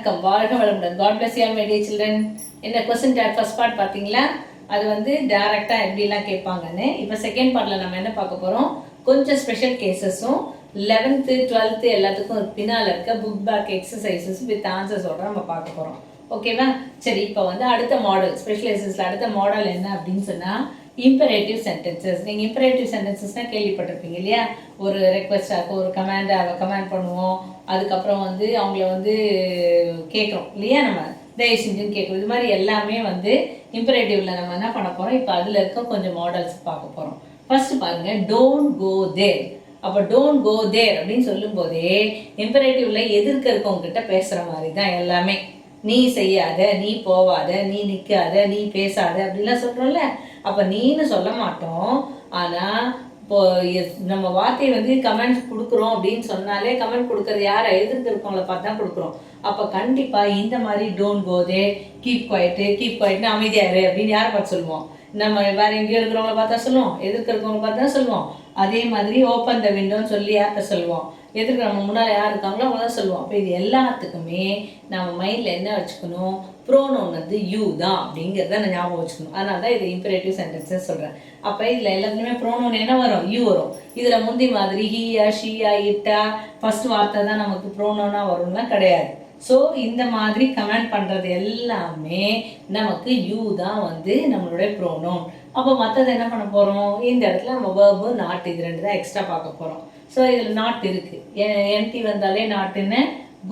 வணக்கம், வாழ்க வளமுடன். God bless you all my dear children. என்ன கொஸ்டின் டேக் ஃபர்ஸ்ட் பார்ட் பார்த்தீங்களா? அது வந்து டைரக்டாக எப்படிலாம் கேட்பாங்கன்னு. இப்போ செகண்ட் பார்ட்டில் நம்ம என்ன பார்க்க போகிறோம், கொஞ்சம் ஸ்பெஷல் கேசஸும் 11th 12th எல்லாத்துக்கும் பின்னால் இருக்க புக் பேக் எக்ஸசைசஸ் வித் ஆன்சர்ஸோட நம்ம பார்க்க போகிறோம். ஓகேவா? சரி, இப்போ வந்து அடுத்த மாடல் ஸ்பெஷலைசஸில் அடுத்த மாடல் என்ன அப்படின்னு சொன்னால் இம்பரேட்டிவ் சென்டென்சஸ். நீங்கள் இம்பரேட்டிவ் சென்டென்சஸ்னால் கேள்விப்பட்டிருப்பீங்க இல்லையா? ஒரு ரெக்வஸ்டாக ஒரு கமாண்ட் பண்ணுவோம், அதுக்கப்புறம் வந்து அவங்கள வந்து கேட்குறோம் இல்லையா, நம்ம தயவு செஞ்சுன்னு கேட்குறோம். இது மாதிரி எல்லாமே வந்து இம்பரேட்டிவ்ல நம்ம என்ன பண்ண போகிறோம், இப்போ அதில் இருக்க கொஞ்சம் மாடல்ஸ் பார்க்க போகிறோம். ஃபர்ஸ்ட் பாருங்க, டோன்ட் கோ தேர். அப்போ டோன்ட் கோ தேர் அப்படின்னு சொல்லும் போதே இம்பரேட்டிவ்ல எதிர்க்க இருக்கவங்க கிட்ட பேசுகிற மாதிரி தான் எல்லாமே. நீ செய்யாத, நீ போவாத, நீ நிற்காத, நீ பேசாத அப்படின்லாம் சொல்கிறோம்ல. அப்போ நீன்னு சொல்ல மாட்டோம். ஆனால் இப்போ நம்ம வார்த்தையை வந்து கமெண்ட் கொடுக்குறோம் அப்படின்னு சொன்னாலே கமெண்ட் கொடுக்கறது யாரை, எதிர்த்து இருக்கவங்கள பார்த்து தான் கொடுக்குறோம். அப்போ கண்டிப்பாக இந்த மாதிரி டோன்ட் கோ தே, கீப் குவைட்னு அமைதியாரு அப்படின்னு யாரை பார்த்து சொல்லுவோம்? நம்ம வேற எங்கேயோ இருக்கிறவங்கள பார்த்தா சொல்லுவோம், எதிர்க்க இருக்கவங்கள பார்த்து தான் சொல்லுவோம். அதே மாதிரி ஓப்பன் த விண்டோன்னு சொல்லி யார்கிட்ட சொல்லுவோம், எதிர்க்க நம்ம முன்னால் யார் இருக்காங்களோ அவங்க தான் சொல்லுவோம். அப்போ இது எல்லாத்துக்குமே நம்ம மைண்டில் என்ன வச்சுக்கணும், ப்ரோனவுன் வந்து யூ தான் அப்படிங்கிறத நான் ஞாபகம் வச்சுக்கணும். அதனால தான் இது இம்பரேட்டிவ் சென்டென்சஸ் சொல்கிறேன். அப்போ இதில் எல்லாத்துலேயுமே ப்ரோனவுன் என்ன வரும், யூ வரும். இதில் முந்தி மாதிரி ஹீயா ஷீயா இட்டா ஃபர்ஸ்ட் வார்த்தை தான் நமக்கு ப்ரோனவுனாக வரும்லாம் கிடையாது. ஸோ இந்த மாதிரி கமெண்ட் பண்ணுறது எல்லாமே நமக்கு யூ தான் வந்து நம்மளுடைய ப்ரோனவுன். அப்போ மற்றது என்ன பண்ண போகிறோம், இந்த இடத்துல நம்ம வேர்பு நாட் இது ரெண்டு தான் எக்ஸ்ட்ரா பார்க்க போகிறோம். ஸோ இதில் நாட் இருக்குது, என்டி வந்தாலே நாட்டுன்னு,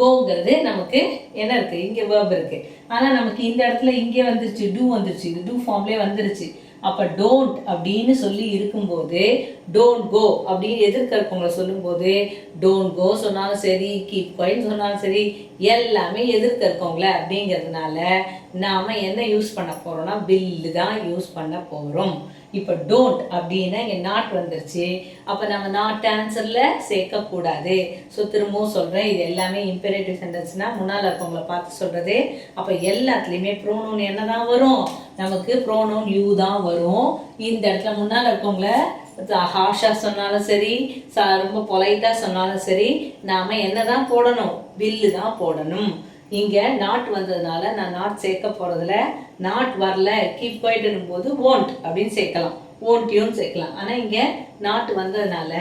கோங்கிறது நமக்கு என்ன இருக்குது, இங்கே வேர்பு இருக்குது. ஆனால் நமக்கு இந்த இடத்துல இங்கே வந்துருச்சு, டூ வந்துருச்சு, இது டூ ஃபார்ம்லேயே வந்துருச்சு. அப்போ டோன்ட் அப்படின்னு சொல்லி இருக்கும்போது டோன்ட் கோ அப்படின்னு எதிர்க்க இருக்கவங்களை சொல்லும்போது டோன்ட் கோ சொன்னாலும் சரி, கீப் குவைட் சொன்னாலும் சரி, எல்லாமே எதிர்க்க இருக்கவங்கள அப்படிங்கிறதுனால நாம் என்ன யூஸ் பண்ண போகிறோம்னா வில் தான் யூஸ் பண்ண போகிறோம். இப்போ டோன்ட் அப்படின்னா இங்கே நாட் வந்துருச்சு. அப்போ நம்ம நாட் ஆன்சரில் சேர்க்கக்கூடாது. ஸோ திரும்பவும் சொல்கிறேன், இது எல்லாமே இம்பரேட்டிவ் சென்டென்ஸ்னால் முன்னால் இருக்கவங்கள பார்த்து சொல்கிறது. அப்போ எல்லாத்துலேயுமே ப்ரோனவுன் என்ன தான் வரும், நமக்கு ப்ரோனவுன் யூ தான் வரும். இந்த இடத்துல முன்னால் இருக்கவங்கள ஹாஷா சொன்னாலும் சரி, ரொம்ப பொலைட்டாக சொன்னாலும் சரி, நாம் என்ன தான் போடணும், வில்லு தான் போடணும். இங்கே நாட் வந்ததுனால நான் நாட் சேர்க்க போகிறதுல, நாட் வரல கீப் குவைட்னும் போது ஓன்ட் அப்படின்னு சேர்க்கலாம், ஓன்ட் யூன்னு சேர்க்கலாம். ஆனால் இங்கே நாட் வந்ததுனால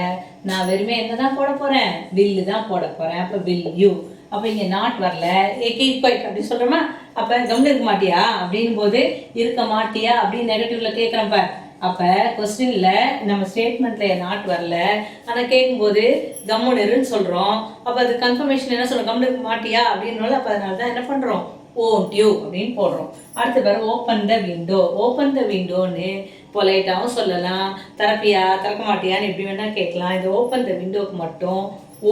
நான் வெறுமே என்ன தான் போட போகிறேன், வில்லு தான் போட போகிறேன். அப்போ வில் யூ. அப்போ இங்கே நாட் வரல, கீப் குவைட் அப்படின்னு சொல்கிறோமா, அப்போ கம்முன்னு இருக்க மாட்டியா அப்படின் போது இருக்க மாட்டியா அப்படின்னு நெகட்டிவ்ல கேட்குறப்ப, அப்போ கொஸ்டினில் நம்ம ஸ்டேட்மெண்ட்டில் நாட் வரல, ஆனால் கேட்கும்போது கம்முன்னு சொல்கிறோம். அப்போ அது கன்ஃபர்மேஷன் என்ன சொல்கிறோம், கம்முன்னு இருக்க மாட்டியா அப்படின்னால, அப்போ அதனால தான் என்ன பண்ணுறோம், ஓன்ட் யூ அப்படின்னு போடுறோம். அடுத்த பிறகு open the window. Open the விண்டோன்னு பொலைட்டாகவும் சொல்லலாம், திறப்பியா திறக்க மாட்டியான்னு எப்படி வேணால் கேட்கலாம். இந்த ஓப்பன் த விண்டோக்கு மட்டும்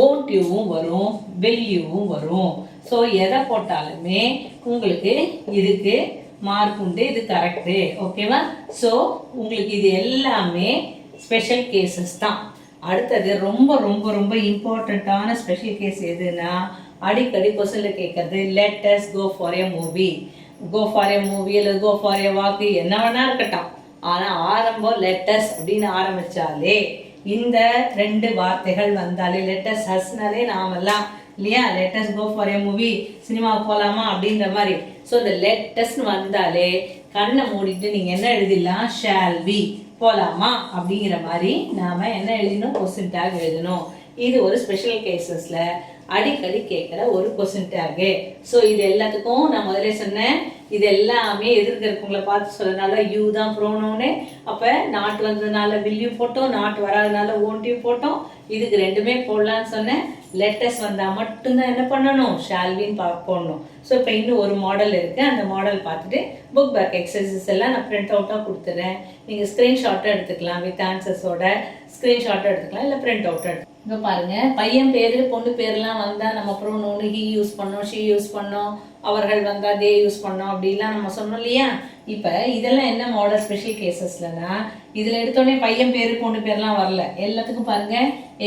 ஓன்ட் யூவும் வரும், வில் யூவும் வரும். ஸோ எதை போட்டாலுமே உங்களுக்கு இதுக்கு மார்க் உண்டு, இது கரெக்டு. ஓகேவா? ஸோ உங்களுக்கு இது எல்லாமே ஸ்பெஷல் கேசஸ் தான். அடுத்தது ரொம்ப ரொம்ப ரொம்ப இம்பார்ட்டண்ட்டான ஸ்பெஷல் கேஸ் எதுனா, அடிக்கடி கொஸ்டினில் கேட்கறது let us go for a movie. Go for a movie அல்லது கோ ஃபார் எ வாக்கு என்ன வேணா இருக்கட்டும், ஆனால் ஆரம்பம் லெட் அஸ் அப்படின்னு ஆரம்பித்தாலே, இந்த ரெண்டு வார்த்தைகள் வந்தாலே, லெட் அஸ் ஹஸ்னாலே நாமெல்லாம் இல்லையா, let us go for a movie, சினிமாவுக்கு போகலாமா அப்படின்ற மாதிரி. ஸோ இந்த லெட்டஸ்ன்னு வந்தாலே கண்ணை மூடிட்டு நீங்கள் என்ன எழுதிடலாம், ஷால் வி, போகலாமா அப்படிங்கிற மாதிரி நாம் என்ன எழுதணும், கொஸ்டின் டேக் எழுதணும். இது ஒரு ஸ்பெஷல் கேசஸில் அடிக்கடி கேட்குற ஒரு கொஸ்டின் டேகு. ஸோ இது எல்லாத்துக்கும் நான் முதல்ல சொன்னேன், இது எல்லாமே எதிர்க்க இருக்கவங்களை பார்த்து சொல்றதுனால யூ தான் ப்ரோனவுனு. அப்போ நாட் வந்ததுனால வில்யூ போட்டோம், நாட் வராதனால ஓன்ட்யூ போட்டோம். இதுக்கு ரெண்டுமே போடலான்னு சொன்னேன். லெட்டஸ் வந்தால் மட்டும்தான் என்ன பண்ணணும், ஷால்வின்னு போடணும். ஸோ இப்போ இன்னும் ஒரு மாடல் இருக்குது, அந்த மாடல் பார்த்துட்டு புக் பேக் எக்ஸசைசஸ் எல்லாம் நான் பிரிண்ட் அவுட்டாக கொடுத்துறேன். நீங்கள் ஸ்க்ரீன்ஷாட்டாக எடுத்துக்கலாம், வித் ஆன்சர்ஸோட ஸ்க்ரீன்ஷாட்டாக எடுத்துக்கலாம், இல்லை பிரிண்ட் அவுட்டாக எடுத்துக்கலாம். இங்கே பாருங்க, பையன் பேர் பொண்ணு பேர்லாம் வந்தால் நம்ம ப்ரோனவுன் ஹி யூஸ் பண்ணோம், ஷீ யூஸ் பண்ணோம், அவர்கள் வந்தால் தே யூஸ் பண்ணோம் அப்படிலாம் நம்ம சொன்னோம் இல்லையா. இப்போ இதெல்லாம் என்ன மாடல் ஸ்பெஷல் கேசஸ்லனா, இதில் எடுத்தோடனே பையன் பேர் பொண்ணு பேர்லாம் வரல. எல்லாத்துக்கும் பாருங்க,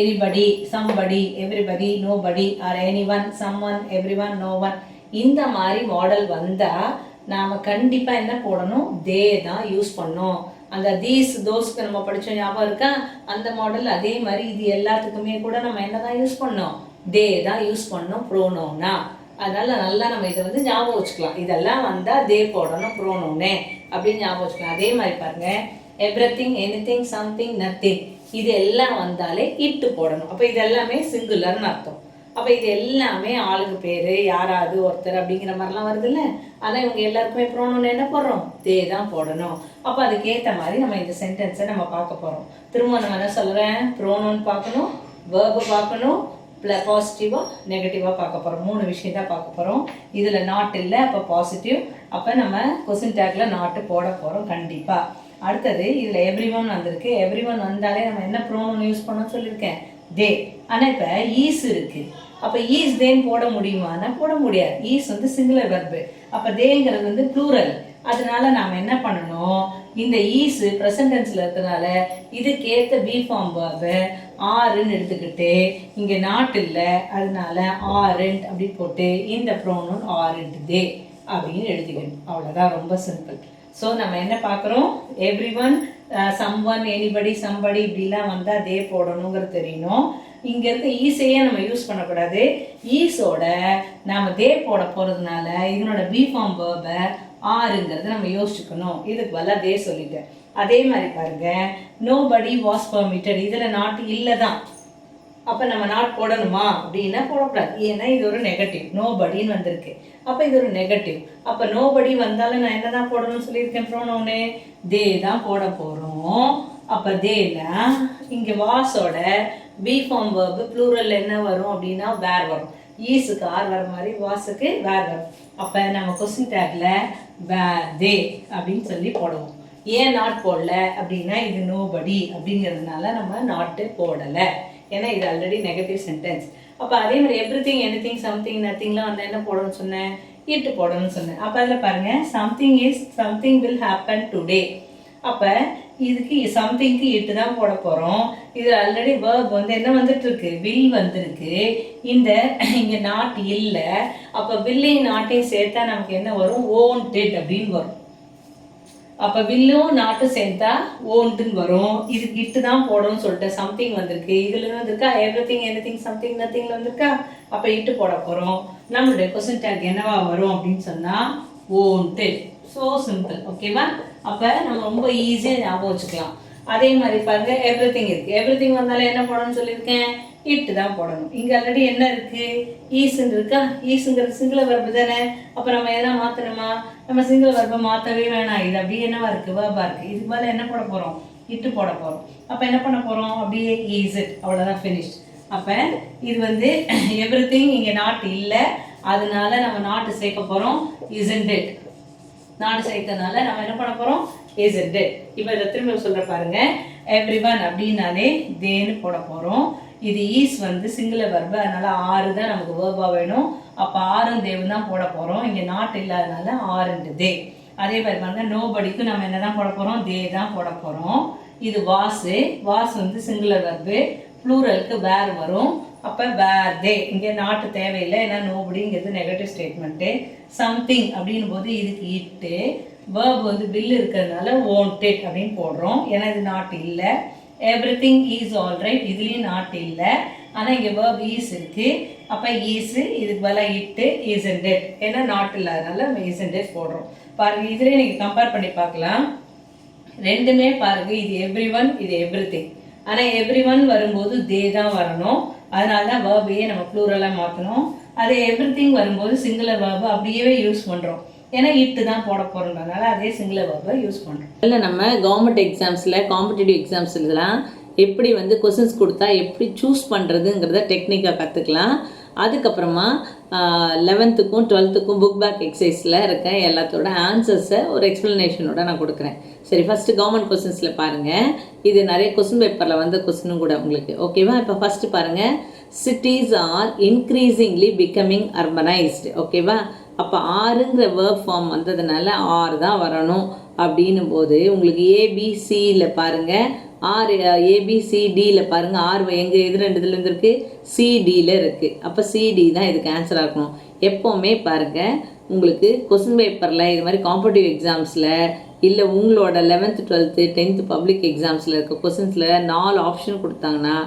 anybody, somebody, everybody, nobody, or anyone, someone, everyone, no one, இந்த மாதிரி மாடல் வந்தால் நாம் கண்டிப்பாக என்ன போடணும், தே தான் யூஸ் பண்ணோம். அந்த தீஸ் தோஸ்க்கு நம்ம படித்தோம் ஞாபகம் இருக்கா, அந்த மாடல் அதே மாதிரி இது எல்லாத்துக்குமே கூட நம்ம என்ன தான் யூஸ் பண்ணோம், தே தான் யூஸ் பண்ணோம் ப்ரோனவுனா. அதனால நல்லா நம்ம இதை வந்து ஞாபகம் வச்சுக்கலாம். இதெல்லாம் வந்தால் தே போடணும் ப்ரோனோனே அப்படின்னு ஞாபகம் வச்சுக்கலாம். அதே மாதிரி பாருங்க, எவ்ரிதிங், எனிதிங், சம்திங், நத்திங், இது எல்லாம் வந்தாலே இட்டு போடணும். அப்போ இது எல்லாமே சிங்குலர்னு அர்த்தம். அப்போ இது எல்லாமே ஆளுக்கு பேர், யாராவது ஒருத்தர் அப்படிங்கிற மாதிரிலாம் வருது இல்லை. ஆனால் இவங்க எல்லாருக்குமே ப்ரோனோன் என்ன போடுறோம்? தே தான் போடணும். அப்போ அதுக்கேற்ற மாதிரி நம்ம இந்த சென்டென்ஸை நம்ம பார்க்க போகிறோம். திரும்ப நம்ம என்ன சொல்கிறேன்? ப்ரோனோன் பார்க்கணும், வேர்பு பார்க்கணும், பாசிட்டிவாக நெகட்டிவாக பார்க்க போகிறோம். 3 விஷயம் தான் பார்க்க போகிறோம். இதில் நாட் இல்லை, அப்போ பாசிட்டிவ். அப்போ நம்ம கொஸ்டின் டேக்கில் நாட்டு போட போகிறோம் கண்டிப்பாக. அடுத்தது இதில் எவ்ரி ஒன் வந்திருக்கு. எவ்ரி ஒன் வந்தாலே நம்ம என்ன ப்ரோனோன் யூஸ் பண்ணோம்னு சொல்லியிருக்கேன்? தே. ஆனால் இப்போ ஈஸ் இருக்குது. அப்போ ஈஸ் தேன்னு போட முடியுமானா போட முடியாது. ஈஸ் வந்து சிங்குலர் வெர்பு. அப்போ தேங்கிறது வந்து ப்ளூரல். அதனால நாம் என்ன பண்ணணும்? இந்த ஈஸ் ப்ரெசன்ட் டென்ஸில் இருக்கிறதுனால இதுக்கேற்ற பி ஃபார்ம் வேர்பு ஆறுன்னு எடுத்துக்கிட்டு, இங்கே நாட் இல்லை அதனால ஆரண்ட் அப்படி போட்டு இந்த ப்ரோனோன் ஆரண்ட் தே அப்படின்னு எழுதிக்கணும். அவ்வளோதான், ரொம்ப சிம்பிள். ஸோ நம்ம என்ன பார்க்குறோம்? Every one, some one, anybody, somebody இப்படிலாம் வந்தால் தே போடணுங்கிறது தெரியணும். இங்கே இருக்க ஈஸையே நம்ம யூஸ் பண்ணக்கூடாது. ஈஸோட நாம் தே போட போகிறதுனால இதனோட பி ஃபார்ம் வேர்பை ஆறுங்கிறத நம்ம யோசிச்சுக்கணும். இதுக்கு பதிலாக தே சொல்லிட்டேன். அதே மாதிரி பாருங்க, நோபடி வாஸ் பர்மிட்டட், இதில் நாட் இல்லை தான். அப்போ நம்ம நாட் போடணுமா அப்படின்னா போடக்கூடாது. ஏன்னா இது ஒரு நெகட்டிவ். நோபடின்னு வந்திருக்கு. அப்போ இது ஒரு நெகட்டிவ். அப்போ நோபடி வந்தாலும் நான் என்ன தான் போடணும்னு சொல்லியிருக்கேன்? ப்ரோனோனே தே தான் போட போகிறோம். அப்போ தேல இங்கே வாஸோட பி ஃபார்ம் வேர்பு ப்ளூரல் என்ன வரும் அப்படின்னா வேர் வரும். ஈஸுக்கு ஆர் வர மாதிரி வாஸுக்கு வேர் வரும். அப்போ நம்ம கொஸ்டின் டேக்ல வேர் தே அப்படின்னு சொல்லி போடுவோம். ஏன் நாட் போடல அப்படின்னா இது நோபடி அப்படிங்கிறதுனால நம்ம நாட்டு போடலை. ஏன்னா இது ஆல்ரெடி நெகட்டிவ் சென்டென்ஸ். அப்போ அதே மாதிரி எவ்ரிதிங், எனிதிங், சம்திங், நத்திங்லாம் வந்து என்ன போடணும்னு சொன்னேன்? இட்டு போடணும்னு சொன்னேன். அப்போ அதில் பாருங்க, something is, something will happen today. அப்போ இதுக்கு சம்திங்க்கு இட்டு தான் போட போகிறோம். இது ஆல்ரெடி வேர்ப் வந்து என்ன வந்துட்டு இருக்கு? வில் வந்திருக்கு. இங்கே நாட் இல்லை. அப்போ வில்லையும் நாட்டையும் சேர்த்தா நமக்கு என்ன வரும்? ஓன்டட் அப்படின்னு வரும். அப்போ வில்லும் நாட்டும் சேர்த்தா ஓன்ட்டுன்னு வரும். இதுக்கு இட்டு தான் போடணும்னு சொல்லிட்டு சம்திங் வந்திருக்கு. இதுல வந்திருக்கா எவ்ரிதிங், எனிதிங், சம்திங், நத்திங்ல வந்திருக்கா. அப்போ இட்டு போட போகிறோம். நம்மளுடைய கொஸ்டின் டேக் என்னவா வரும் அப்படின்னு சொன்னால் ஓன்டட். So simple. ஓகேவா? அப்போ நம்ம ரொம்ப ஈஸியாக ஞாபகம் வச்சுக்கலாம். அதே மாதிரி பாருங்க, எவ்ரிதிங் இருக்கு. எவ்ரிதிங் வந்தாலும் என்ன போடணும்னு சொல்லியிருக்கேன்? இட்டு தான் போடணும். இங்கே ஆல்ரெடி என்ன இருக்கு? ஈஸ்ன்னு இருக்கா. ஈஸுங்கிறது சிங்குலர் வெர்பு தானே. அப்போ நம்ம எதனா மாற்றணுமா? நம்ம சிங்குலர் வெர்பை மாற்றவே வேணாம். இது அப்படியே என்னவா இருக்கு? வேர்பா இருக்கு. இதுக்கு மேலே என்ன போட போகிறோம்? இட்டு போட போகிறோம். அப்போ என்ன பண்ண போகிறோம்? அப்படியே ஈஸ் இட், அவ்வளோதான், ஃபினிஷ்ட். அப்போ இது வந்து எவ்ரிதிங் இங்கே நாட் இல்லை, அதனால நம்ம நாட்டு சேர்க்க போகிறோம் isn't it. நாடு சேர்த்தனால நம்ம என்ன பண்ண போகிறோம்? isn't it. இப்போ இதை திரும்ப சொல்கிற பாருங்க, எவ்ரி ஒன் அப்படின்னாலே தேன்னு போட போகிறோம். இது ஈஸ் வந்து சிங்குலர் வெர்பு, அதனால ஆறு தான் நமக்கு வேர்பா வேணும். அப்போ ஆறும் தேவன் தான் போட போகிறோம். இங்கே நாட் இல்லாதனால ஆறுண்டு தே. அதே மாதிரி பாருங்க, நோபடிக்கும் நம்ம என்ன தான் போட போகிறோம்? தே தான் போட போகிறோம். இது வாஸு. வாஸ் வந்து சிங்குலர் வெர்பு, ப்ளூரலுக்கு வேர் வரும். அப்போ வேர் தே. இங்கே நாட்டு தேவையில்லை, ஏன்னா நோபடிங்கிறது நெகட்டிவ் ஸ்டேட்மெண்ட்டு. சம்திங் அப்படின் போது இதுக்கு இட்டு, வேர்பு வந்து பில் இருக்கிறதுனால ஓன்டட் அப்படின்னு போடுறோம். ஏன்னா இது நாட் இல்லை. எவ்ரிதிங் இஸ் ஆல்ரைட், இதுலேயும் நாட் இல்லை, ஆனால் இங்கே வேர்ப் ஈஸ் இருக்கு. அப்போ ஈஸு, இதுக்கு பதிலாக இட்டு isn't it. ஏன்னா நாட் இல்லாதனால நம்ம isn't it போடுறோம். பாருங்க, இதுலேயே நீங்கள் கம்பேர் பண்ணி பார்க்கலாம். ரெண்டுமே பாருங்க, இது எவ்ரி ஒன், இது எவ்ரிதிங். ஆனால் எவ்ரி ஒன் வரும்போது தே தான் வரணும். அதனால தான் வேர்பையே நம்ம ப்ளூரலாக மாற்றணும். அதே எவ்ரிதிங் வரும்போது சிங்குலர் வேர்பை அப்படியே யூஸ் பண்ணுறோம். ஏன்னா இட்டு தான் போட போகிறோம்னால அதே சிங்குலர் வேர்பை யூஸ் பண்ணுறோம். இல்லை நம்ம கவர்மெண்ட் எக்ஸாம்ஸில், காம்படிட்டிவ் எக்ஸாம்ஸ்லாம் எப்படி வந்து கொஸ்டின்ஸ் கொடுத்தா எப்படி சூஸ் பண்ணுறதுங்கிறத டெக்னிக்காக கற்றுக்கலாம். அதுக்கப்புறமா 11th 12th புக் பேக் எக்ஸசைஸில் இருக்க எல்லாத்தோட ஆன்சர்ஸை ஒரு எக்ஸ்ப்ளனேஷனோட நான் கொடுக்குறேன். சரி, ஃபஸ்ட்டு கவர்மெண்ட் கொஸ்டின்ஸில் பாருங்கள். இது நிறைய கொஸ்டின் பேப்பரில் வந்த கொஸ்டினும் கூட உங்களுக்கு. ஓகேவா? இப்போ ஃபஸ்ட்டு பாருங்கள், cities are increasingly becoming urbanised. ஓகேவா? அப்போ ஆறுங்கிற வேர்ப் ஃபார்ம் வந்ததுனால ஆறு தான் வரணும். அப்படின்னும் போது உங்களுக்கு ஏபிசியில் பாருங்கள், ஆர் ஏபிசிடியில் பாருங்கள், ஆர் எங்கே இது ரெண்டுதுலேருந்து இருக்குது? சிடியில் இருக்குது. அப்போ சிடி தான் இதுக்கு ஆன்சராக இருக்கணும். எப்போவுமே பாருங்கள், உங்களுக்கு கொஸ்டின் பேப்பரில் இது மாதிரி காம்படிட்டிவ் எக்ஸாம்ஸில் இல்லை உங்களோட 11th 12th 10th பப்ளிக் எக்ஸாம்ஸில் இருக்க கொஸ்டின்ஸில் 4 ஆப்ஷன் கொடுத்தாங்கன்னா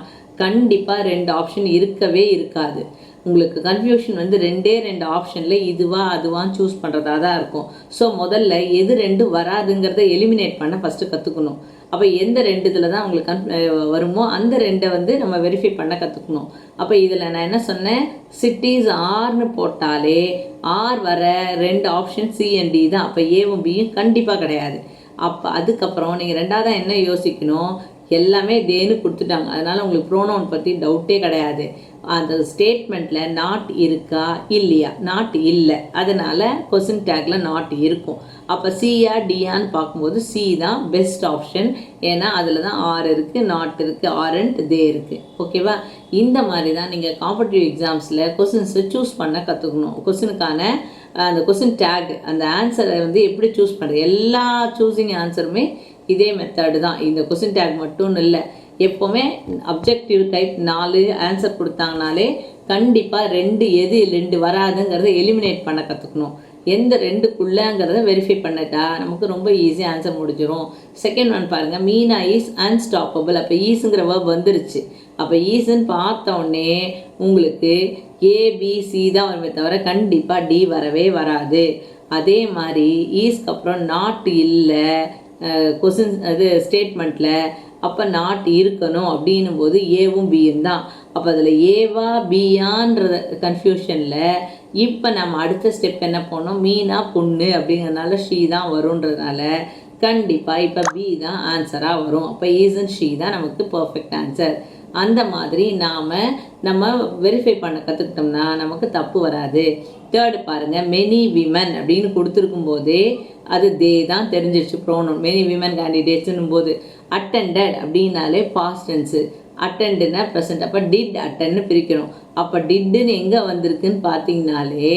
கண்டிப்பாக 2 ஆப்ஷன் இருக்கவே இருக்காது. உங்களுக்கு கன்ஃபியூஷன் வந்து ரெண்டே ரெண்டு ஆப்ஷனில் இதுவா அதுவான்னு சூஸ் பண்ணுறதா தான் இருக்கும். ஸோ முதல்ல எது ரெண்டு வராதுங்கிறத எலிமினேட் பண்ண ஃபஸ்ட்டு கற்றுக்கணும். அப்போ எந்த ரெண்டு இதில் தான் உங்களுக்கு வருமோ அந்த ரெண்டை வந்து நம்ம வெரிஃபை பண்ண கற்றுக்கணும். அப்போ இதில் நான் என்ன சொன்னேன், சிட்டிஸ் ஆர்னு போட்டாலே ஆர் வர ரெண்டு ஆப்ஷன் சி அண்ட் டி தான். அப்போ ஏவும் பியும் கண்டிப்பாக கிடையாது. அப்போ அதுக்கப்புறம் நீங்கள் ரெண்டாவதாக என்ன யோசிக்கணும், எல்லாமே தேன்னு கொடுத்துட்டாங்க, அதனால் உங்களுக்கு ப்ரோனவுன் பற்றி டவுட்டே கிடையாது. அந்த ஸ்டேட்மெண்ட்டில் நாட் இருக்கா இல்லையா, நாட் இல்லை, அதனால் கொஸ்டின் டேக்கில் நாட் இருக்கும். அப்போ சியா டியான்னு பார்க்கும்போது சி தான் பெஸ்ட் ஆப்ஷன். ஏன்னா அதில் தான் ஆர் இருக்குது, நாட் இருக்குது, ஆர் அண்ட் தே இருக்குது. ஓகேவா? இந்த மாதிரி தான் நீங்கள் காம்படிட்டிவ் எக்ஸாம்ஸில் கொஸ்டின்ஸை சூஸ் பண்ண கற்றுக்கணும். கொஸ்டினுக்கான அந்த கொஸ்டின் டேக், அந்த ஆன்சரை வந்து எப்படி சூஸ் பண்ணுறது, எல்லா சூஸிங் ஆன்சருமே இதே மெத்தடு தான். இந்த கொஸ்டின் டேக் மட்டும் இல்லை, எப்போவுமே அப்ஜெக்டிவ் டைப் 4 ஆன்சர் கொடுத்தாங்கனாலே கண்டிப்பாக ரெண்டு வராதுங்கிறத எலிமினேட் பண்ண கற்றுக்கணும். எந்த ரெண்டுக்குள்ளங்கிறத வெரிஃபை பண்ணிட்டா நமக்கு ரொம்ப ஈஸியாக ஆன்சர் முடிஞ்சிடும். செகண்ட் ஒன் பாருங்கள், மீனா இஸ் அன்ஸ்டாப்பபிள். அப்போ ஈஸுங்கிற வேர்ப் வந்துருச்சு. அப்போ ஈஸுன்னு பார்த்தோடனே உங்களுக்கு ஏபிசி தான் வருமே தவிர கண்டிப்பாக டி வரவே வராது. அதே மாதிரி ஈஸ்க்கு அப்புறம் நாட் இல்லை கொஸ்டின் அது ஸ்டேட்மெண்ட்டில், அப்போ நாட் இருக்கணும் அப்படின்னும் போது ஏவும் பியும் தான். அப்போ அதில் ஏவா பியான்ற கன்ஃபியூஷனில் இப்போ நம்ம அடுத்த ஸ்டெப் என்ன பண்ணோம், மீனா பொண்ணு அப்படிங்கிறதுனால ஷீ தான் வருன்றதுனால கண்டிப்பாக இப்போ பி தான் ஆன்சராக வரும். அப்போ ஈஸன் ஷீ தான் நமக்கு பர்ஃபெக்ட் ஆன்சர். அந்த மாதிரி நம்ம வெரிஃபை பண்ண கற்றுக்கிட்டோம்னா நமக்கு தப்பு வராது. தேர்டு பாருங்கள், மெனி விமன் அப்படின்னு கொடுத்துருக்கும் போதே அது தே தான் தெரிஞ்சிருச்சு ப்ரோனவுன். மெனி விமன் கேண்டிடேட்ஸுன்னும் போது அட்டெண்டட் அப்படின்னாலே பாஸ்ட் டென்ஸு, அட்டெண்டுனா ப்ரெசன்ட். அப்போ டிட் அட்டென்னு பிரிக்கணும். அப்போ டிட்டுன்னு எங்கே வந்திருக்குன்னு பார்த்தீங்கனாலே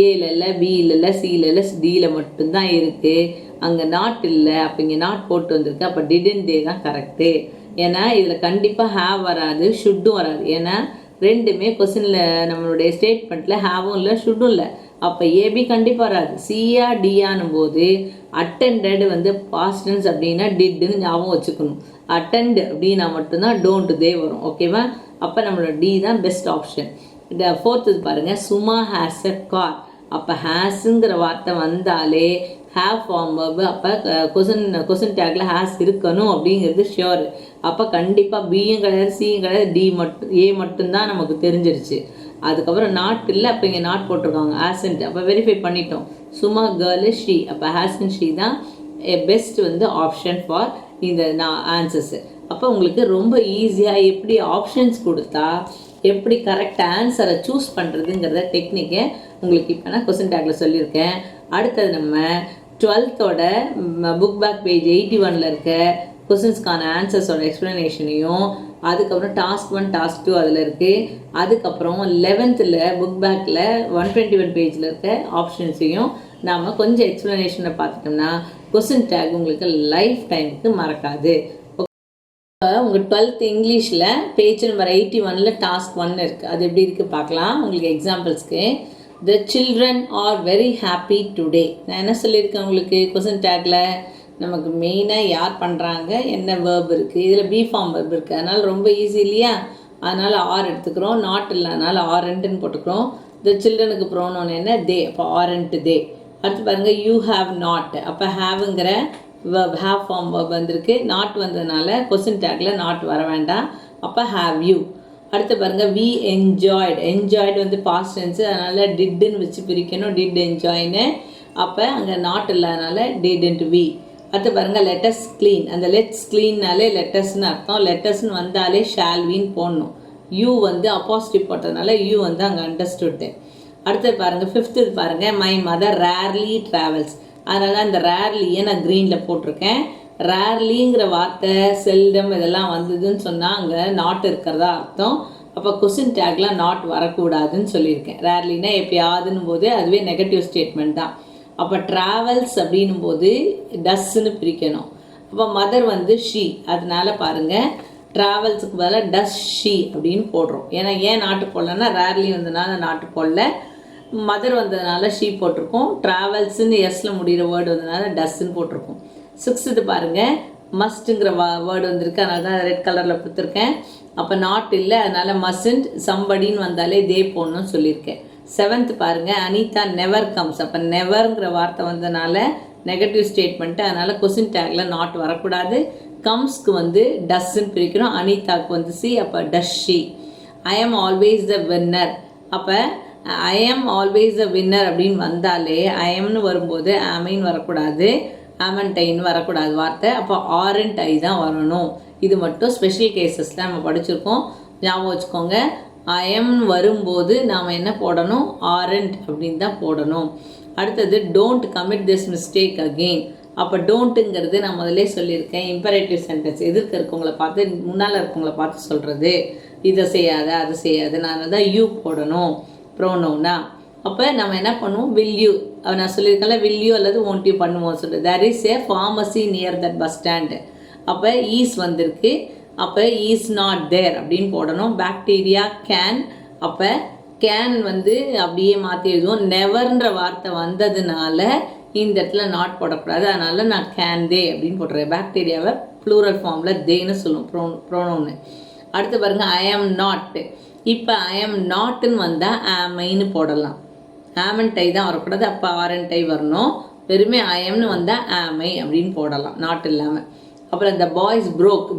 ஏல இல்லை, பியில் இல்லை, சியில் இல்லை, டியில் மட்டும்தான் இருக்குது. அங்கே நாட் இல்லை, அப்போ இங்கே நாட் போட்டு வந்திருக்கு. அப்போ டிட்னு தே தான் கரெக்டு. ஏன்னா இதில் கண்டிப்பாக ஹேவ் வராது, ஷுட்டும் வராது. ஏன்னா ரெண்டுமே கொஸ்டினில் நம்மளுடைய ஸ்டேட்மெண்ட்டில் ஹேவும் இல்லை ஷுட்டும் இல்லை. அப்போ ஏபி கண்டிப்பாக வராது. சியா டியானும் போது அட்டெண்டட் வந்து பாஸ்ட் டென்ஸ் அப்படின்னா டிட்டுன்னு ஞாபகம் வச்சுக்கணும். அட்டெண்ட் அப்படின்னா மட்டும்தான் டோன்ட் தே வரும். ஓகேவா? அப்போ நம்மளோட டி தான் பெஸ்ட் ஆப்ஷன். இந்த ஃபோர்த்து பாருங்கள், சுமா ஹேஸ் எ கார். அப்போ ஹேஸுங்கிற வார்த்தை வந்தாலே ஹேவ் ஃபார்ம் வேர்பு. அப்போ கொஸ்டின் டேக்கில் ஹேஸ் இருக்கணும் அப்படிங்கிறது ஷியோர். அப்போ கண்டிப்பாக பியும் கிடையாது, சியும் கிடையாது, ஏ மட்டும்தான் நமக்கு தெரிஞ்சிருச்சு. அதுக்கப்புறம் நாட் இல்லை, அப்போ இங்கே நாட் போட்டிருக்காங்க ஆசன்ட். அப்போ வெரிஃபை பண்ணிட்டோம். சும்மா கேர்ளு ஷீ, அப்போ ஹேசன் ஷீ தான் பெஸ்ட் வந்து ஆப்ஷன் ஃபார் இந்த ஆன்சர்ஸு. அப்போ உங்களுக்கு ரொம்ப ஈஸியாக எப்படி ஆப்ஷன்ஸ் கொடுத்தா எப்படி கரெக்ட் ஆன்சரை சூஸ் பண்ணுறதுங்கிறத டெக்னிக்கை உங்களுக்கு இப்போ நான் கொஸ்டின் டேக்கில் சொல்லியிருக்கேன். அடுத்தது நம்ம 12th புக் பேக் பேஜ் 81 இருக்க கொஸ்டின்ஸ்க்கான ஆன்சர்ஸோட எக்ஸ்ப்ளனேஷனையும், அதுக்கப்புறம் டாஸ்க் 1 டாஸ்க் 2 அதில் இருக்குது. அதுக்கப்புறம் 11th புக் பேக்கில் 121 பேஜில் இருக்க ஆப்ஷன்ஸையும் நாம் கொஞ்சம் எக்ஸ்ப்ளனேஷனை பார்த்துட்டோம்னா கொஸ்டின் டேக் உங்களுக்கு லைஃப் டைமுக்கு மறக்காது. உங்கள் 12th இங்கிலீஷில் பேஜ் நம்பர் 81 டாஸ்க் 1 இருக்குது. அது எப்படி இருக்குது பார்க்கலாம். உங்களுக்கு எக்ஸாம்பிள்ஸ்க்கு, the children are very happy today. நான் என்ன சொல்லியிருக்கேன் உங்களுக்கு கொஸ்டின் டேக்கில், நமக்கு மெயினாக யார் பண்ணுறாங்க, என்ன வேர்ப் இருக்குது, இதில் பி ஃபார்ம் வேர்ப் இருக்குது. அதனால் ரொம்ப ஈஸி இல்லையா? அதனால் ஆர் எடுத்துக்கிறோம். நாட் இல்லை, அதனால் ஆரண்ட்டுன்னு போட்டுக்கிறோம். த சில்ட்ரனுக்கு ப்ரோனவுன் என்ன, தே. அப்போ ஆரண்ட் தே. அடுத்து பாருங்கள், யூ ஹாவ் நாட். அப்போ ஹாவுங்கிற வேர்ப் ஹேவ் ஃபார்ம் வேர்ப் வந்திருக்கு. நாட் வந்ததுனால கொஸ்டின் டேக்கில் நாட் வர வேண்டாம். அப்போ ஹாவ் யூ. அடுத்து பாருங்கள், வி என்ஜாய்டு. என்ஜாய்டு வந்து பாஸ்ட் டென்ஸு, அதனால் டிட்டுன்னு வச்சு பிரிக்கணும். டிட் என்ஜாய்னு. அப்போ அங்கே நாட் இல்லாதனால டிடன்ட் வி. அடுத்து பாருங்கள், லெட்டஸ் க்ளீன். அந்த லெட்ஸ் க்ளீன்னாலே லெட்டஸ்ன்னு அர்த்தம். லெட்டஸ்ன்னு வந்தாலே ஷால் வீன்னு போடணும். யூ வந்து அப்போஸ்டிவ் போட்டதுனால யூ வந்து அங்கே அண்டர்ஸ்டுட்டு. அடுத்து பாருங்கள், 5th பாருங்கள், மை மதர் ரேர்லி ட்ராவல்ஸ். அதனால் அந்த ரேர்லியை நான் க்ரீனில் போட்டிருக்கேன். ரேர்லிங்கிற வார்த்தை செல்டம் இதெல்லாம் வந்ததுன்னு சொன்னால் அங்கே நாட் இருக்கிறதா அர்த்தம். அப்போ கொஸ்டின் டேக்லாம் நாட் வரக்கூடாதுன்னு சொல்லியிருக்கேன். ரேர்லினா எப்பயாவதுன்னு போது அதுவே நெகட்டிவ் ஸ்டேட்மெண்ட் தான். அப்போ ட்ராவல்ஸ் அப்படின்னும் போது டஸ்ன்னு பிரிக்கணும். அப்போ மதர் வந்து ஷீ, அதனால பாருங்கள் ட்ராவல்ஸுக்கு பதிலாக டஸ் ஷீ அப்படின்னு போடுறோம். ஏன் நாட்டு போடலன்னா ரேர்லி வந்ததுனால நாட்டு போடல, மதர் வந்ததுனால ஷீ போட்டிருக்கோம். ட்ராவல்ஸுன்னு எஸ்ல முடிகிற வேர்டு வந்ததுனால டஸ்ன்னு போட்டிருக்கோம். 6th பாருங்கள், மஸ்ட்டுங்கிற வேர்டு வந்திருக்கு, அதனால தான் ரெட் கலரில் கொடுத்துருக்கேன். அப்போ நாட் இல்லை, அதனால மஸ்ட். சம்படின்னு வந்தாலே தே போடணும்னு சொல்லியிருக்கேன். 7th பாருங்கள், அனிதா நெவர் கம்ஸ். அப்போ நெவருங்கிற வார்த்தை வந்தனால நெகட்டிவ் ஸ்டேட்மெண்ட்டு, அதனால் கொஸ்டின் டேக்கில் நாட் வரக்கூடாது. கம்ஸ்க்கு வந்து டஸ்ன்னு பிரிக்கணும். அனிதாவுக்கு வந்து சி, அப்போ டஸ் ஷி. ஐ ஆம் ஆல்வேஸ் த வின்னர். அப்போ ஐ ஆம் ஆல்வேஸ் த வின்னர் அப்படின்னு வந்தாலே ஐஎம்னு வரும்போது ஆமைன்னு வரக்கூடாது, ஆமன்டைன்னு வரக்கூடாது வார்த்தை. அப்போ ஆரண்ட் ஐ தான் வரணும். இது மட்டும் ஸ்பெஷல் கேசஸில் நம்ம படிச்சிருக்கோம், ஞாபகம் வச்சுக்கோங்க. ஐஎம் வரும்போது நாம் என்ன போடணும், ஆரண்ட் அப்படின்னு தான் போடணும். அடுத்தது don't commit this mistake again. அப்போ டோன்ட்டுங்கிறது நான் முதல்ல சொல்லியிருக்கேன், இம்பரேட்டிவ் சென்டென்ஸ். எதிர்க்க இருக்கவங்கள பார்த்து, முன்னால் இருக்கவங்கள பார்த்து சொல்கிறது. இதை செய்யாத, அதை செய்யாது, நான் தான் யூ போடணும் ப்ரோனோனா. அப்போ நம்ம என்ன பண்ணுவோம், வில் யூ. நான் சொல்லியிருக்கேன்ல, வில் யூ அல்லது ஒன்ட் யூ பண்ணுவோம் சொல்லிட்டு. There is a pharmacy near that bus stand. அப்போ ஈஸ் வந்திருக்கு, அப்போ ஈஸ் நாட் தேர் அப்படின்னு போடணும். பாக்டீரியா கேன், அப்போ கேன் வந்து அப்படியே மாற்றி எழுதுவோம். நெவர்ன்ற வார்த்தை வந்ததுனால இந்த இடத்துல நாட் போடக்கூடாது, அதனால் நான் கேன் தே அப்படின்னு போட்டுறேன். பாக்டீரியாவை ப்ளூரல் ஃபார்மில் தேன்னு சொல்லுவோம் ப்ரோனோன்னு. அடுத்து பாருங்கள், ஐ ஆம் நாட். இப்போ ஐ ஆம் நாட்டுன்னு வந்தால் ஆமைன்னு போடலாம். ஆமன்டை தான் வரக்கூடாது, அப்போ ஆரண்டை வரணும். வெறுமே ஐ ஆம்னு வந்தால் ஆமை அப்படின்னு போடலாம், நாட் இல்லாமல். அப்புறம் இந்த பாய்ஸ்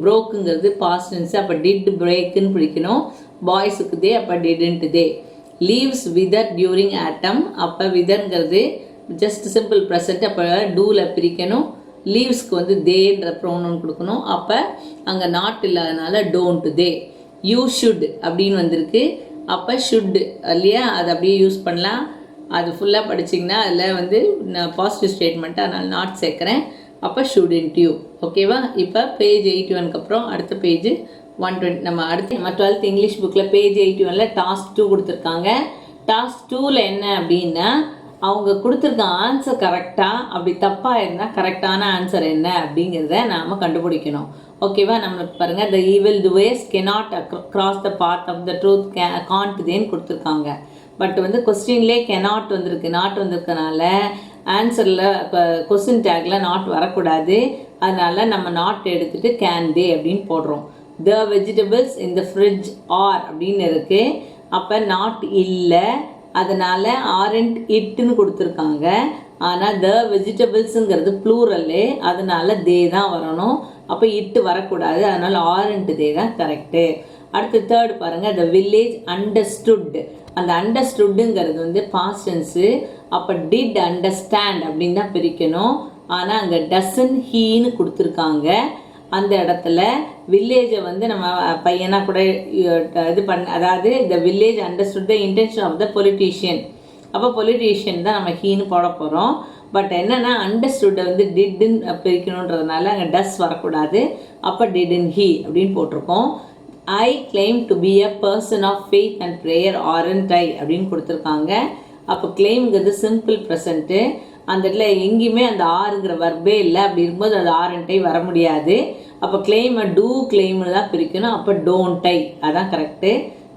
ப்ரோக்குங்கிறது பாஸ்ட் டென்ஸ், அப்போ டிட் பிரேக்குன்னு பிடிக்கணும். பாய்ஸுக்கு தே, அப்போ didn't they. Leaves wither during autumn, அப்போ விதர்ங்கிறது ஜஸ்ட் சிம்பிள் ப்ரெசன்ட், அப்போ டூவில் பிரிக்கணும். லீவ்ஸ்க்கு வந்து தேன்ற ப்ரோனவுன் கொடுக்கணும். அப்போ அங்கே நாட் இல்லாதனால டோன்ட் தே. யூ ஷுட் அப்படின்னு வந்திருக்கு, அப்போ ஷுட்டு இல்லையா, அதை அப்படியே யூஸ் பண்ணலாம். அது ஃபுல்லாக படிச்சிங்கன்னா அதில் வந்து நான் பாசிட்டிவ் ஸ்டேட்மெண்ட்டு, அதனால் நாட் சேர்க்குறேன். அப்போ ஷுடன்ட் யூ. ஓகேவா? இப்போ பேஜ் 81க்கு அப்புறம் அடுத்த பேஜ் 120. நம்ம அடுத்து நம்ம 12th இங்கிலீஷ் புக்கில் பேஜ் 81ல் டாஸ்க் 2 கொடுத்துருக்காங்க. டாஸ்க் 2ல் என்ன அப்படின்னா, அவங்க கொடுத்துருக்க ஆன்சர் கரெக்டாக, அப்படி தப்பாக இருந்தால் கரெக்டான ஆன்சர் என்ன அப்படிங்கிறத நாம் கண்டுபிடிக்கணும். ஓகேவா? நம்மளுக்கு பாருங்கள், the evil doers cannot cross the path of the truth can't தேன்னு கொடுத்துருக்காங்க. பட் வந்து கொஸ்டின்லேயே கெனாட் வந்திருக்கு, நாட் வந்திருக்கனால ஆன்சரில் இப்போ கொஸ்டின் டேக்கில் நாட் வரக்கூடாது. அதனால் நம்ம நாட் எடுத்துகிட்டு கேன் தே அப்படின்னு போடுறோம். த வெஜிடபிள்ஸ் இன் த ஃப்ரிட்ஜ் ஆர் அப்படின்னு இருக்குது, அப்போ நாட் இல்லை, அதனால் ஆரண்ட் இட்டுன்னு கொடுத்துருக்காங்க. ஆனால் த வெஜிடபிள்ஸுங்கிறது ப்ளூரல்லு, அதனால் தே தான் வரணும். அப்போ இட்டு வரக்கூடாது, அதனால் ஆரண்ட் தே தான் கரெக்டு. அடுத்து தேர்ட் பாருங்கள், த வில்லேஜ் அண்டர்ஸ்டுட். அந்த அண்டர்ஸ்டுட்டுங்கிறது வந்து பாஸ்ட் டென்ஸு, அப்போ டிட் அண்டர்ஸ்டாண்ட் அப்படின்னு தான் பிரிக்கணும். ஆனால் அங்கே டசன் ஹீன்னு கொடுத்துருக்காங்க. அந்த இடத்துல வில்லேஜை வந்து நம்ம பையனாக கூட இது அதாவது the village understood the intention of the politician. அப்போ பொலிட்டீஷியன் தான் நம்ம ஹீன்னு போட போகிறோம். பட் என்னென்னா அண்டர்ஸ்டுட்டை வந்து டிட்டுன்னு பிரிக்கணுன்றதுனால அங்கே டஸ் வரக்கூடாது, அப்போ டிடன் ஹீ அப்படின்னு போட்டிருக்கோம். I claim to be a person of faith and prayer aren't I அப்படின்னு கொடுத்துருக்காங்க. அப்போ கிளைம்ங்கிறது சிம்பிள் ப்ரெசண்ட்டு, அந்த இடத்துல எங்கேயுமே அந்த ஆறுங்கிற வர்பே இல்லை. அப்படி இருக்கும்போது அது ஆரண்டை வர முடியாது. அப்போ கிளைமை டூ கிளைம்னு தான் பிரிக்கணும், அப்போ டோன்ட் ஐ, அதான் கரெக்டு.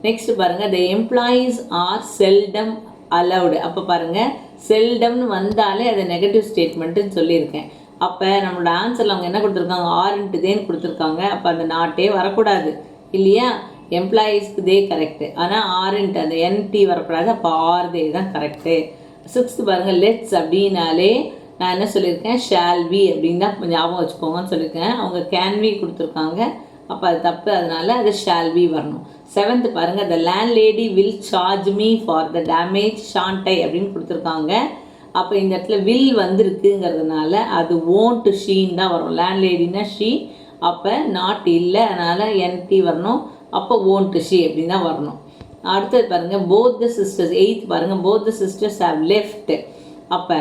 நெக்ஸ்ட் பாருங்கள், the employees are seldom allowed. அப்போ பாருங்கள், செல்டம்னு வந்தாலே அது நெகட்டிவ் ஸ்டேட்மெண்ட்டுன்னு சொல்லியிருக்கேன். அப்போ நம்மளோட ஆன்சரில் அவங்க என்ன கொடுத்துருக்காங்க, ஆரண்ட் தேன்னு கொடுத்துருக்காங்க. அப்போ அந்த நாட்டே வரக்கூடாது இல்லையா? எம்ப்ளாயீஸ்க்கு தே கரெக்டு, ஆனால் ஆரண்ட் அந்த என்டி வரக்கூடாது, அப்போ ஆர் தே தான் கரெக்டு. 6th பாருங்கள், லெட்ஸ் அப்படின்னாலே நான் என்ன சொல்லியிருக்கேன், ஷால் வி அப்படின்னு தான் ஞாபகம் வச்சுக்கோங்கன்னு சொல்லியிருக்கேன். அவங்க கேன் வி கொடுத்துருக்காங்க, அப்போ அது தப்பு, அதனால அது ஷால் வி வரணும். 7th பாருங்கள், the land lady will charge me for the damage shan't she அப்படின்னு கொடுத்துருக்காங்க. அப்போ இந்த இடத்துல வில் வந்திருக்குங்கிறதுனால அது ஓன்ட் ஷீன் தான் வரும். லேண்ட் லேடினா ஷீ, அப்போ நாட் இல்லை, அதனால் என்டி வரணும், அப்போ ஓன்ட் ஷீ அப்படின்னு தான் வரணும். அடுத்தது பாருங்கள், போத் த சிஸ்டர்ஸ். 8th பாருங்கள், both the sisters have left. அப்போ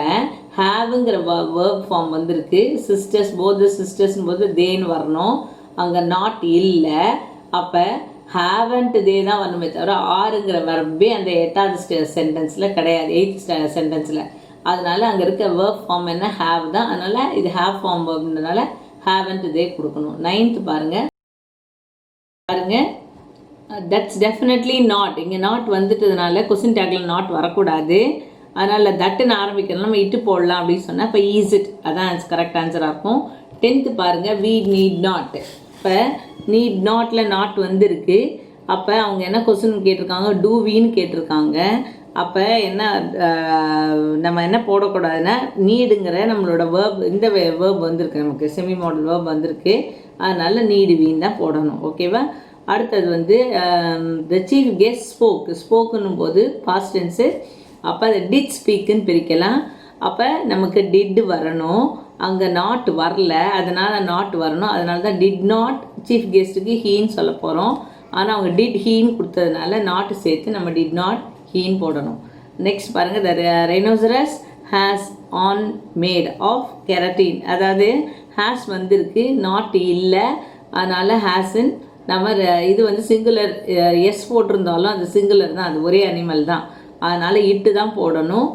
ஹேவுங்கிற வேர்ப் ஃபார்ம் வந்திருக்கு. சிஸ்டர்ஸ், போத் த சிஸ்டர்ஸ்னு போது தேன்னு வரணும், அங்கே நாட் இல்லை, அப்போ ஹேவன்ட் தே தான் வரணுமே தவிர ஆறுங்கிற வெர்பே அந்த 8th சென்டென்ஸில் கிடையாது, 8th சென்டென்ஸில். அதனால் அங்கே இருக்க வேர்ப் ஃபார்ம் என்ன, ஹேவ் தான், அதனால் இது ஹேவ் ஃபார்ம் வேர்ப்ன்றதுனால ஹேவன்ட் தே கொடுக்கணும். 9th பாருங்கள், தட்ஸ் டெஃபினெட்லி நாட். இங்கே நாட் வந்துட்டதுனால கொஸ்டின் டேக்கில் நாட் வரக்கூடாது, அதனால் தட்டுன்னு ஆரம்பிக்கிறோம், நம்ம இட்டு போடலாம் அப்படின்னு சொன்னால் இப்போ ஈஸ் இட், அதான் கரெக்ட் ஆன்சராக இருக்கும். 10th பாருங்க we need not. இப்போ need notல நாட் வந்துருக்கு. அப்போ அவங்க என்ன கொஸ்டின் கேட்டிருக்காங்க, do weன்னு கேட்டிருக்காங்க. அப்போ என்ன நம்ம என்ன போடக்கூடாதுன்னா நீடுங்கிற நம்மளோட வேர்ப், இந்த வேர்ப் வந்திருக்கு, நமக்கு செமி மாடல் வேர்ப் வந்திருக்கு, அதனால நீடு வீன் தான் போடணும். ஓகேவா? அடுத்தது வந்து த சீஃப் கெஸ்ட் ஸ்போக்குன்னும் போது பாஸ்ட் டென்ஸு. அப்போ அதை டிட் ஸ்பீக்குன்னு பிரிக்கலாம். அப்போ நமக்கு டிட் வரணும், அங்கே நாட் வரல, அதனால் நாட் வரணும். அதனால தான் டிட் நாட் சீஃப் கெஸ்ட்டுக்கு ஹீன்னு சொல்ல போகிறோம். ஆனால் அவங்க டிட் ஹீன்னு கொடுத்ததுனால நாட்டு சேர்த்து நம்ம டிட் நாட் ஹீன்னு போடணும். நெக்ஸ்ட் பாருங்கள், the rhinoceros has horn made of keratin. அதாவது ஹேஸ் வந்திருக்கு, நாட் இல்லை, அதனால் ஹேஸின் நம்ம இது வந்து சிங்குலர், எஸ் போட்டிருந்தாலும் அது சிங்குலர் தான், அது ஒரே அனிமல் தான், அதனால் இட்டு தான் போடணும்.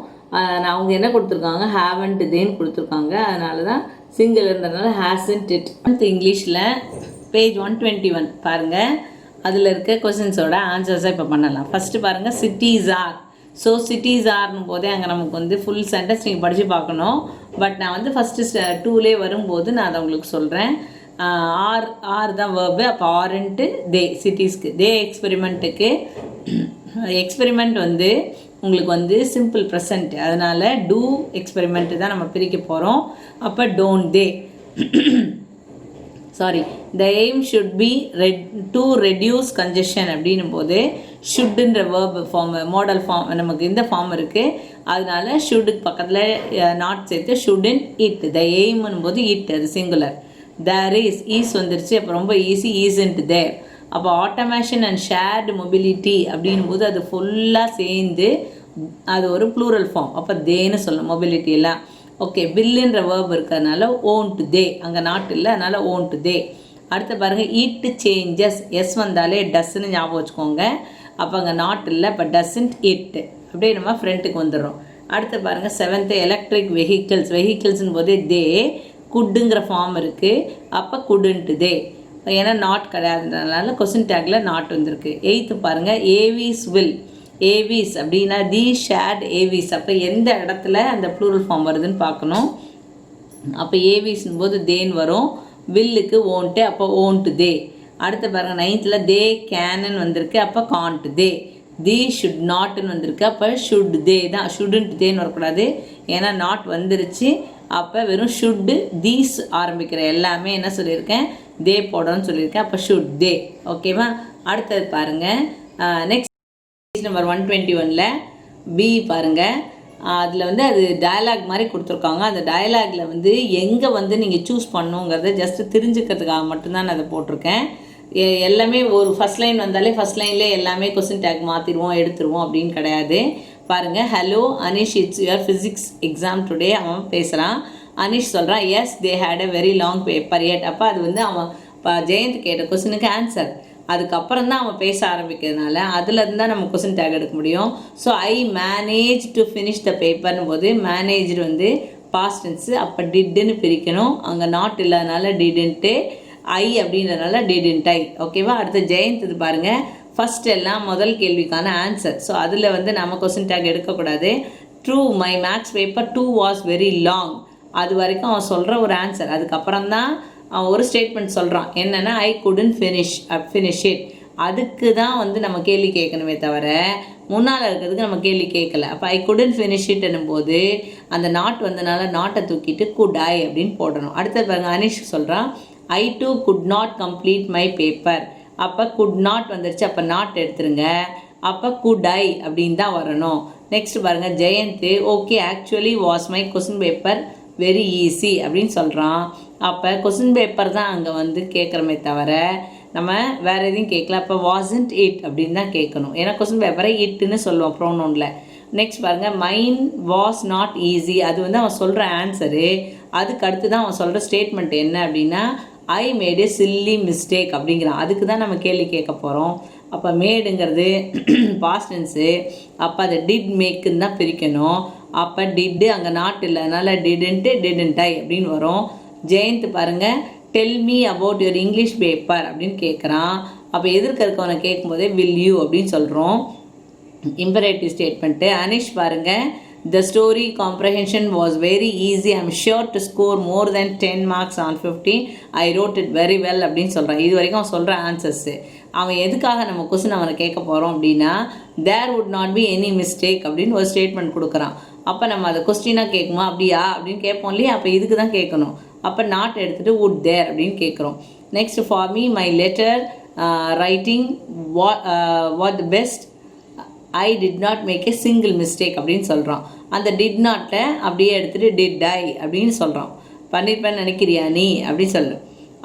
அவங்க என்ன கொடுத்துருக்காங்க, ஹேவன்ட் தேன்னு கொடுத்துருக்காங்க, அதனால தான் சிங்கிள்ன்றதுனால ஹேசன்ட் இட். இங்கிலீஷில் பேஜ் 121 பாருங்கள், அதில் இருக்க கொஸ்டின்ஸோட ஆன்சர்ஸை இப்போ பண்ணலாம். ஃபஸ்ட்டு பாருங்கள், சிட்டிஸ் ஆர். ஸோ சிட்டிஸ் ஆர்னும் போதே அங்கே நமக்கு வந்து ஃபுல் சென்டென்ஸ் நீங்கள் படித்து பார்க்கணும். பட் நான் வந்து ஃபஸ்ட்டு 2லே வரும்போது நான் அதை உங்களுக்கு சொல்கிறேன். ஆர் தான் வேர்பு. அப்போ ஆர்ன்ட்டு தே, சிட்டிஸ்க்கு. தே எக்ஸ்பெரிமெண்ட்டுக்கு, எக்ஸ்பெரிமெண்ட் வந்து உங்களுக்கு வந்து சிம்பிள் ப்ரெசண்ட், அதனால் டூ எக்ஸ்பெரிமெண்ட்டு தான் நம்ம பிரிக்க போகிறோம். அப்போ don't they, sorry, the aim should be to reduce congestion அப்படின்னும் போது ஷுட்டுன்ற வேர்பு ஃபார்ம், மாடல் ஃபார்ம் நமக்கு இந்த ஃபார்ம் இருக்குது, அதனால ஷுட்டுக்கு பக்கத்தில் நாட் சேர்த்து ஷுட்ன்ட் இட். த எய்ம்னும் போது இட், அது சிங்குலர். தேர் ஈஸ் வந்துருச்சு, அப்போ ரொம்ப ஈஸி, ஈஸ்ன்ட் தேர். அப்போ ஆட்டோமேஷன் அண்ட் ஷேர்டு மொபிலிட்டி அப்படின்னும் போது அது ஃபுல்லாக சேர்ந்து அது ஒரு ப்ளூரல் ஃபார்ம், அப்போ தேன்னு சொல்லணும் மொபிலிட்டி எல்லாம். ஓகே, வில்லுன்ற வேர்ப் இருக்கிறதுனால ஓன்ட் தே, அங்கே நாட் இல்லை, அதனால் ஓன்ட் தே. அடுத்து பாருங்கள், இட் சேஞ்சஸ், எஸ் வந்தாலே டஸ்ன்னு ஞாபகம் வச்சுக்கோங்க, அப்போ அங்கே நாட் இல்லை, இப்போ டஸ்ன்ட் இட், அப்படியே நம்ம ஃப்ரண்ட்டுக்கு வந்துடுறோம். அடுத்து பாருங்கள், 7th எலக்ட்ரிக் வெஹிக்கிள்ஸ். வெஹிக்கிள்ஸ்னு போது தே, குட்டுங்கிற ஃபார்ம் இருக்குது, அப்போ குடுன்ட்டு தே, ஏன்னா நாட் கிடையாதுன்றதுனால கொஸ்டின் டேக்கில் நாட் வந்திருக்கு. 8th பாருங்கள், ஏவிஸ் வில். ஏவிஸ் அப்படின்னா தி ஷேர்ட் ஏவிஸ், அப்போ எந்த இடத்துல அந்த ப்ளூரல் ஃபார்ம் வருதுன்னு பார்க்கணும். அப்போ ஏவிஸ்னும் போது தேன் வரும், வில்லுக்கு ஓன்ட்டு, அப்போ ஓன்ட்டு தே. அடுத்து பாருங்கள், 9th தே கேனுன்னு வந்திருக்கு, அப்போ கான்ட் தே. தி ஷுட் நாட்டுன்னு வந்திருக்கு, அப்போ ஷுட் தே தான், ஷுட்ன்ட் தேன்னு வரக்கூடாது, ஏன்னா நாட் வந்துருச்சு. அப்போ வெறும் ஷுட்டு, தீஸ் ஆரம்பிக்கிற எல்லாமே என்ன சொல்லியிருக்கேன், தே போடணும்னு சொல்லியிருக்கேன், அப்போ ஷுட் தே. ஓகேவா? அடுத்தது பாருங்கள், நெக்ஸ்ட் நம்பர் 121ல் பி பாருங்கள், அதில் வந்து அது டயலாக் மாதிரி கொடுத்துருக்காங்க. அந்த டயலாகில் வந்து எங்கே வந்து நீங்கள் சூஸ் பண்ணுங்கிறத ஜஸ்ட்டு தெரிஞ்சுக்கிறதுக்காக மட்டும்தான் நான் அதை போட்டிருக்கேன். எல்லாமே ஒரு ஃபஸ்ட் லைன் வந்தாலே ஃபஸ்ட் லைன்லேயே எல்லாமே கொஸ்டின் டேக் மாற்றிடுவோம், எடுத்துருவோம் அப்படின்னு கிடையாது. பாருங்கள், hello Anish, it's your physics exam today. அவன் பேசுகிறான், அனிஷ் சொல்கிறான், yes they had a very long paper it. அப்போ அது வந்து அவன் ஜெயந்த் கேட்ட கொஸ்டினுக்கு ஆன்சர், அதுக்கப்புறம் தான் அவன் பேச ஆரம்பிக்கிறதுனால அதுலேருந்து தான் நம்ம கொஸ்டின் டேக் எடுக்க முடியும். So I manage to finish the பேப்பர்னு போது மேனேஜ் வந்து பாஸ்ட் டென்ஸு, அப்போ டிட்டுன்னு பிரிக்கணும், அங்கே நாட் இல்லாதனால டிடன்ட்டு, ஐ அப்படின்றதுனால டிடன்ட் ஐ. ஓகேவா? அடுத்து ஜெயந்த் இது பாருங்கள், ஃபஸ்ட் எல்லாம் முதல் கேள்விக்கான ஆன்சர். ஸோ அதில் வந்து நம்ம கொஸ்டின் டேக் எடுக்கக்கூடாது. True, my maths paper 2 was very long, அது வரைக்கும் அவன் சொல்கிற ஒரு ஆன்சர். அதுக்கப்புறம் தான் அவன் ஒரு ஸ்டேட்மெண்ட் சொல்கிறான், என்னென்னா ஐ குடன்ட் ஃபினிஷ் இட். அதுக்கு தான் வந்து நம்ம கேள்வி கேட்கணுமே தவிர முன்னால் இருக்கிறதுக்கு நம்ம கேள்வி கேட்கல. அப்போ ஐ குடன்ட் ஃபினிஷ் இட் என்னும்போது அந்த நாட் வந்தனால நாட்டை தூக்கிட்டு குட் ஐ அப்படின்னு போடணும். அடுத்தது பாருங்கள், அனிஷ் சொல்கிறான், I too could not complete my paper. அப்போ குட் நாட் வந்துருச்சு, அப்போ நாட் எடுத்துருங்க, அப்போ குட் ஐ அப்படின்னு தான் வரணும். நெக்ஸ்ட் பாருங்கள், Jayant okay actually was my question paper very easy அப்படின்னு சொல்கிறான். அப்போ கொஸ்டின் பேப்பர் தான் அங்கே வந்து கேட்குறமே தவிர நம்ம வேறு எதையும் கேட்கல. அப்போ வாசன்ட் இட் அப்படின்னு தான் கேட்கணும், ஏன்னா கொஸ்டின் பேப்பரை இட்டுன்னு சொல்லுவோம் ப்ரோனவுனில். நெக்ஸ்ட் பாருங்கள், மைன் வாஸ் நாட் ஈஸி, அது வந்து அவன் சொல்கிற ஆன்சரு. அதுக்கு அடுத்து தான் அவன் சொல்கிற ஸ்டேட்மெண்ட் என்ன அப்படின்னா I made A chilli mistake அப்படிங்கிறான். அதுக்கு தான் நம்ம கேள்வி கேட்க போகிறோம். அப்போ மேடுங்கிறது பாஸ்ட் டென்ஸு, அப்போ அதை டிட் மேக்குன்னு தான் பிரிக்கணும். அப்போ டிட்டு அங்கே நாட் இல்லை, அதனால் டிடன்ட் ஐ அப்படின்னு வரும். ஜெயந்த் பாருங்கள், tell me about your English paper அப்படின்னு கேட்குறான். அப்போ எதிர்க்க இருக்கவனை கேட்கும்போதே வில் யூ அப்படின்னு சொல்கிறோம், இம்பரேட்டிவ் ஸ்டேட்மெண்ட்டு. அனிஷ் பாருங்கள், The story comprehension was very easy. I'm sure to score more than 10 marks on 15. I wrote it very well அப்படின்னு சொல்கிறான். இது வரைக்கும் அவன் சொல்கிற ஆன்சர்ஸு. அவன் எதுக்காக நம்ம கொஸ்டின் அவனை கேட்க போகிறோம் அப்படின்னா there would not be any mistake அப்படின்னு ஒரு ஸ்டேட்மெண்ட் கொடுக்குறான். அப்போ நம்ம அதை கொஸ்டினாக கேட்குமா அப்படியா அப்படின்னு கேட்போம் இல்லையா, அப்போ இதுக்கு தான் கேட்கணும். அப்போ நாட் எடுத்துகிட்டு வுட் தேர் அப்படின்னு கேட்குறோம். Next for me my letter writing what the best I did not make a single mistake அப்படின்னு சொல்கிறான். அந்த டிட் நாட்டை அப்படியே எடுத்துகிட்டு டிட் ஐ அப்படின்னு சொல்கிறான். பண்ணியிருப்பேன்னு நினைக்கிறியா நீ அப்படின்னு சொல்லு.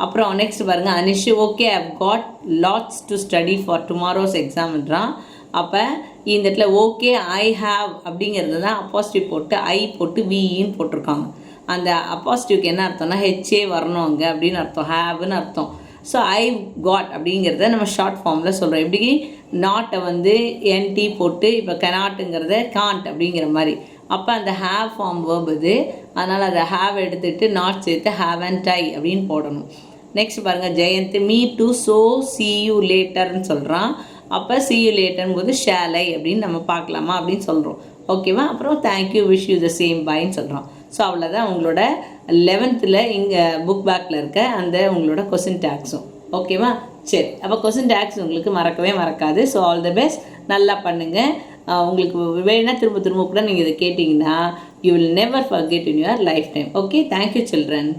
அப்புறம் நெக்ஸ்ட் பாருங்கள், Anish okay I got lots to study for tomorrow's எக்ஸாம்ன்றான். அப்போ இந்த இடத்துல ஓகே ஐ ஹாவ் அப்படிங்கிறது தான் அப்போசிட்டிவ் போட்டு ஐ போட்டு விஇன்னு போட்டிருக்காங்க. அந்த அப்போசிட்டிவ்க்கு என்ன அர்த்தம்னா ஹெச்ஏ வரணும் அங்கே அப்படின்னு அர்த்தம், ஹாவ்னு அர்த்தம். ஸோ ஐ காட் அப்படிங்கிறத நம்ம ஷார்ட் ஃபார்மில் சொல்கிறோம். எப்படி நாட்டை வந்து என்டி போட்டு இப்போ கனாட்டுங்கிறத காண்ட் அப்படிங்கிற மாதிரி. அப்போ அந்த ஹேவ் ஃபார்ம் வேர்ப் இது, அதனால் அதை ஹேவ் எடுத்துகிட்டு நாட் சேர்த்து ஹேவ் அண்ட் டை அப்படின்னு போடணும். நெக்ஸ்ட் பாருங்கள், Jayant me too so see you லேட்டர்னு சொல்கிறான். அப்போ சி யூ லேட்டர்னு போது ஷேலை அப்படின்னு நம்ம பார்க்கலாமா அப்படின்னு சொல்கிறோம். ஓகேவா. அப்புறம் thank you wish you the same பாய்ன்னு சொல்கிறோம். ஸோ அவ்வளோதான் உங்களோட 11th இங்கே புக் பேக்கில் இருக்க அந்த உங்களோட கொஸ்டின் டேக்ஸும். ஓகேவா. சரி, அப்போ கொஸ்டின் டேக்ஸ் உங்களுக்கு மறக்கவே மறக்காது. ஸோ ஆல் த பெஸ்ட், நல்லா பண்ணுங்கள். உங்களுக்கு வேணால் திரும்ப திரும்ப கூட நீங்கள் இதை கேட்டிங்கன்னா you will never forget in your life time. Okay, thank you children.